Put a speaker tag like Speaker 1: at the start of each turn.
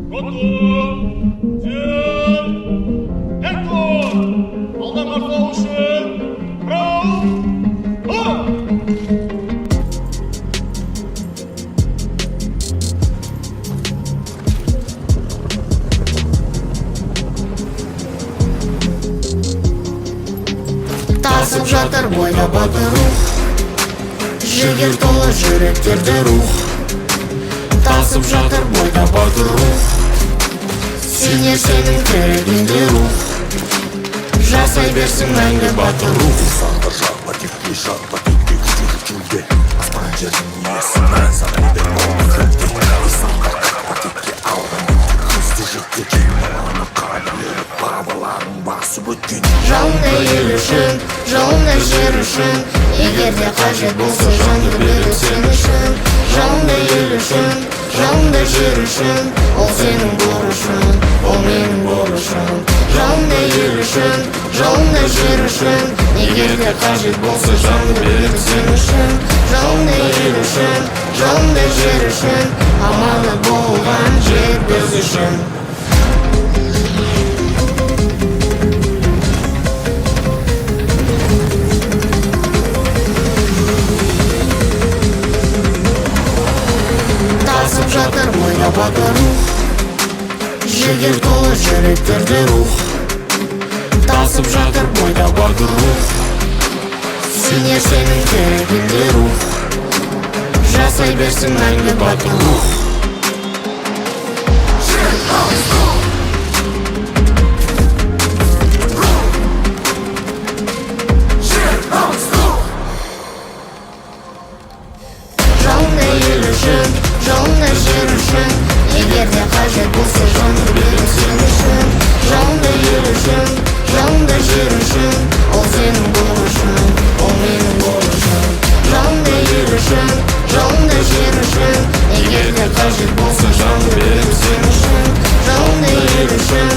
Speaker 1: Тасып жатыр бойда батыр рух, жігер толы жүректерде рух. Тасып жатыр бойда батыр рух, сенер сенің керегіңде рух. Жасай берсін мәңгі батыр рух.
Speaker 2: Сағдар жағла текке жағла текке күшір жүлде. Аспан жердің иесі мән санайды оны хәтте. Сағдар қақпа текке алған қызды жетте кемаланы қаділері бабаларын басып өткен.
Speaker 1: Жауында ел үшін, жауында жер үшін, егер де қажет болса жанды беріп сен үшін. Жауында ел үшін, жауында жер үшін, ол сенің борышың, ол менің борышым. Жауында ел үшін, жауында жер үшін, егер де қажет болса жанды беріп сен үшін. Жауында ел үшін, жауында жер үшін, аманат болған жер біз үшін. Тасып жатыр бойда батыр рух, жігер толы жүректерде рух. Тасып жатыр бойда батыр рух, сенер сенің керегіңде рух. Жасай берсін мәңгі батыр рух. Жауында ел үшін, жауында жер үшін, егер де қажет болса жанды беріп сен үшін. Жауында ел үшін, жауында жер үшін, ол сенің борышың, ол менің борышым. Жауында ел үшін, жауында жер үшін, егер де қажет болса жанды беріп сен үшін. Жауында ел үшін,